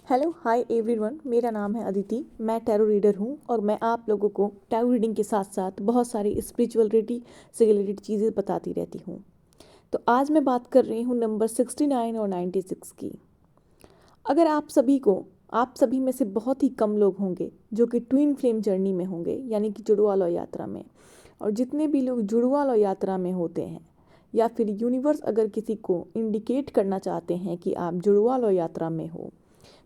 Hello hi everyone, मेरा नाम है अदिति। मैं टैरो रीडर हूँ और मैं आप लोगों को टैरो रीडिंग के साथ साथ बहुत सारी स्पिरिचुअलिटी से रिलेटेड चीज़ें बताती रहती हूँ। तो आज मैं बात कर रही हूँ नंबर 69 और 96 की। अगर आप सभी में से बहुत ही कम लोग होंगे जो कि ट्विन फ्लेम जर्नी में होंगे, यानी कि जुड़वा लौ यात्रा में। और जितने भी लोग जुड़वा लौ यात्रा में होते हैं या फिर यूनिवर्स अगर किसी को इंडिकेट करना चाहते हैं कि आप जुड़वा लौ यात्रा में हो,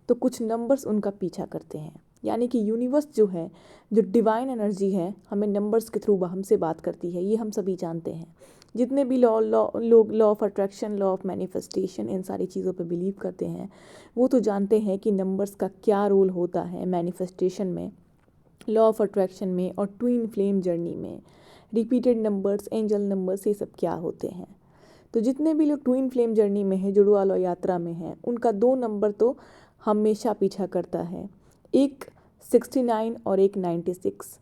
तो कुछ नंबर्स उनका पीछा करते हैं। यानी कि यूनिवर्स जो है, जो डिवाइन एनर्जी है, हमें नंबर्स के थ्रू हमसे बात करती है, ये हम सभी जानते हैं। जितने भी लोग law of attraction, law of manifestation, इन सारी चीज़ों पर बिलीव करते हैं, वो तो जानते हैं कि नंबर्स का क्या रोल होता है मैनिफेस्टेशन में, लॉ ऑफ अट्रैक्शन में और ट्विन फ्लेम जर्नी में। रिपीटेड नंबर्स, एंजल नंबर्स, ये सब क्या होते हैं। तो जितने भी लोग ट्विन फ्लेम जर्नी में है, जुड़वा लौ यात्रा में हैं, उनका दो नंबर तो हमेशा पीछा करता है, एक 69 और एक 96।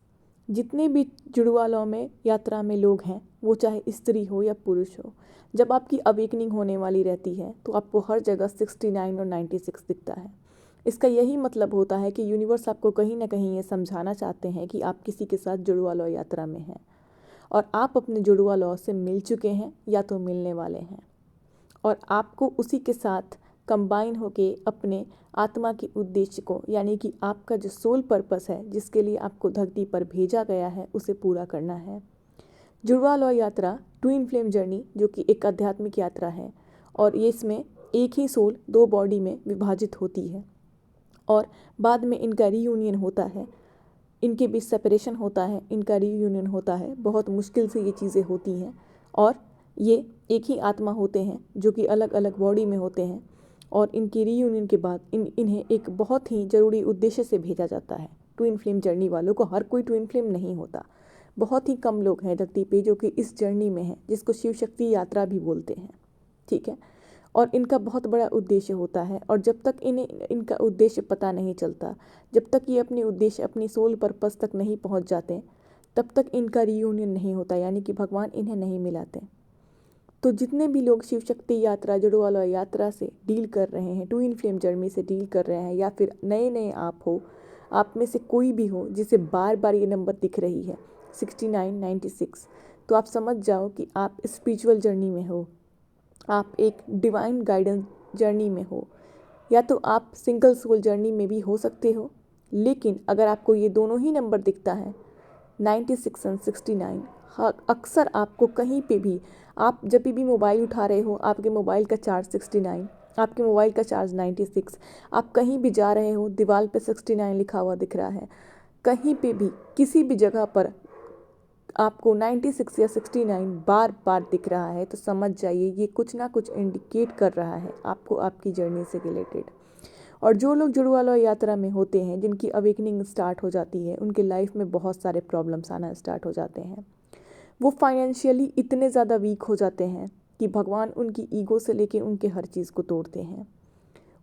जितने भी जुड़वा लौ में यात्रा में लोग हैं, वो चाहे स्त्री हो या पुरुष हो, जब आपकी अवेकनिंग होने वाली रहती है तो आपको हर जगह 69 और 96 दिखता है। इसका यही मतलब होता है कि यूनिवर्स आपको कहीं ना कहीं ये समझाना चाहते हैं कि आप किसी के साथ जुड़वा लौ यात्रा में हैं और आप अपने जुड़वा लौ से मिल चुके हैं या तो मिलने वाले हैं, और आपको उसी के साथ कंबाइन होके अपने आत्मा के उद्देश्य को, यानी कि आपका जो सोल पर्पस है, जिसके लिए आपको धरती पर भेजा गया है, उसे पूरा करना है। जुड़वा लौ यात्रा, ट्विन फ्लेम जर्नी, जो कि एक आध्यात्मिक यात्रा है, और ये इसमें एक ही सोल दो बॉडी में विभाजित होती है और बाद में इनका रीयूनियन होता है, इनके बीच सेपरेशन होता है, इनका रीयूनियन होता है। बहुत मुश्किल से ये चीज़ें होती हैं और ये एक ही आत्मा होते हैं जो कि अलग अलग बॉडी में होते हैं, और इनकी रीयूनियन के बाद इन्हें एक बहुत ही ज़रूरी उद्देश्य से भेजा जाता है। ट्विन फ्लेम जर्नी वालों को, हर कोई ट्विन फ्लेम नहीं होता, बहुत ही कम लोग हैं धरती पे जो कि इस जर्नी में हैं, जिसको शिव शक्ति यात्रा भी बोलते हैं, ठीक है। और इनका बहुत बड़ा उद्देश्य होता है, और जब तक इन्हें इनका उद्देश्य पता नहीं चलता, जब तक ये अपने उद्देश्य, अपनी सोल पर्पस तक नहीं पहुंच जाते, तब तक इनका रीयूनियन नहीं होता, यानी कि भगवान इन्हें नहीं मिलाते। तो जितने भी लोग शिव शक्ति यात्रा, जुड़वा लौ यात्रा से डील कर रहे हैं, ट्विन फ्लेम जर्नी से डील कर रहे हैं, या फिर नए नए आप हो, आप में से कोई भी हो जिसे बार बार ये नंबर दिख रही है 69, 96, तो आप समझ जाओ कि आप स्पिरिचुअल जर्नी में हो, आप एक डिवाइन गाइडेंस जर्नी में हो, या तो आप सिंगल सोल जर्नी में भी हो सकते हो। लेकिन अगर आपको ये दोनों ही नंबर दिखता है, 96 और 69, हाँ, अक्सर आपको कहीं पे भी, आप जब भी मोबाइल उठा रहे हो, आपके मोबाइल का चार्ज 69, आपके मोबाइल का चार्ज 96, आप कहीं भी जा रहे हो, दीवार पे 69 लिखा हुआ दिख रहा है, कहीं पे भी किसी भी जगह पर आपको 96 या 69 बार बार दिख रहा है, तो समझ जाइए ये कुछ ना कुछ इंडिकेट कर रहा है आपको, आपकी जर्नी से रिलेटेड। और जो लोग जुड़वा लौ यात्रा में होते हैं, जिनकी अवेकनिंग स्टार्ट हो जाती है, उनके लाइफ में बहुत सारे प्रॉब्लम्स आना स्टार्ट हो जाते हैं। वो फाइनेंशियली इतने ज़्यादा वीक हो जाते हैं कि भगवान उनकी ईगो से लेके उनके हर चीज़ को तोड़ते हैं।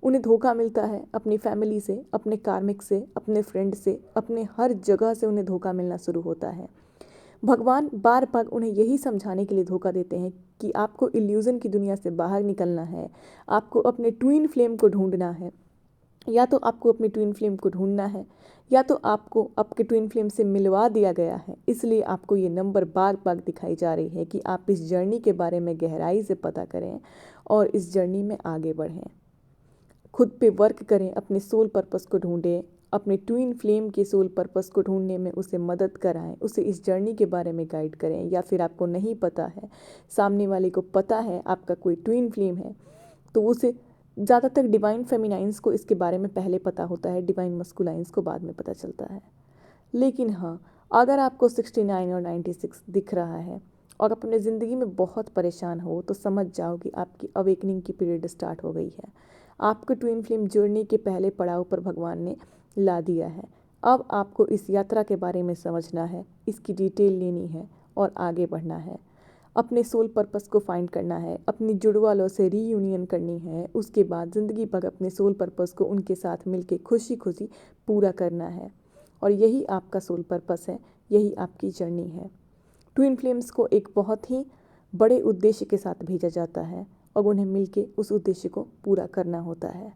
उन्हें धोखा मिलता है अपनी फैमिली से, अपने कार्मिक से, अपने फ्रेंड से, अपने हर जगह से उन्हें धोखा मिलना शुरू होता है। भगवान बार बार उन्हें यही समझाने के लिए धोखा देते हैं कि आपको इल्यूज़न की दुनिया से बाहर निकलना है, आपको अपने ट्विन फ्लेम को ढूंढना है, या तो आपको अपनी ट्विन फ्लेम को ढूंढना है, या तो आपको आपके ट्विन फ्लेम से मिलवा दिया गया है। इसलिए आपको ये नंबर बार बार दिखाई जा रही है कि आप इस जर्नी के बारे में गहराई से पता करें और इस जर्नी में आगे बढ़ें, खुद पे वर्क करें, अपने सोल पर्पस को ढूंढें, अपने ट्विन फ्लेम के सोल पर्पस को ढूंढने में उसे मदद कराएं, उसे इस जर्नी के बारे में गाइड करें। या फिर आपको नहीं पता है, सामने वाले को पता है आपका कोई ट्विन फ्लेम है, तो उसे, ज़्यादातर डिवाइन फेमिनाइंस को इसके बारे में पहले पता होता है, डिवाइन मस्कुलाइंस को बाद में पता चलता है। लेकिन हाँ, अगर आपको 69 और 96 दिख रहा है और अपने ज़िंदगी में बहुत परेशान हो, तो समझ जाओ कि आपकी अवेकनिंग की पीरियड स्टार्ट हो गई है। आपको ट्विन फ्लेम जर्नी के पहले पड़ाव पर भगवान ने ला दिया है। अब आपको इस यात्रा के बारे में समझना है, इसकी डिटेल लेनी है और आगे बढ़ना है। अपने सोल पर्पस को फाइंड करना है, अपनी जुड़वा लौ से रीयूनियन करनी है, उसके बाद ज़िंदगी भर अपने सोल पर्पस को उनके साथ मिलके खुशी खुशी पूरा करना है। और यही आपका सोल पर्पस है, यही आपकी जर्नी है। ट्विन फ्लेम्स को एक बहुत ही बड़े उद्देश्य के साथ भेजा जाता है और उन्हें मिलके उस उद्देश्य को पूरा करना होता है।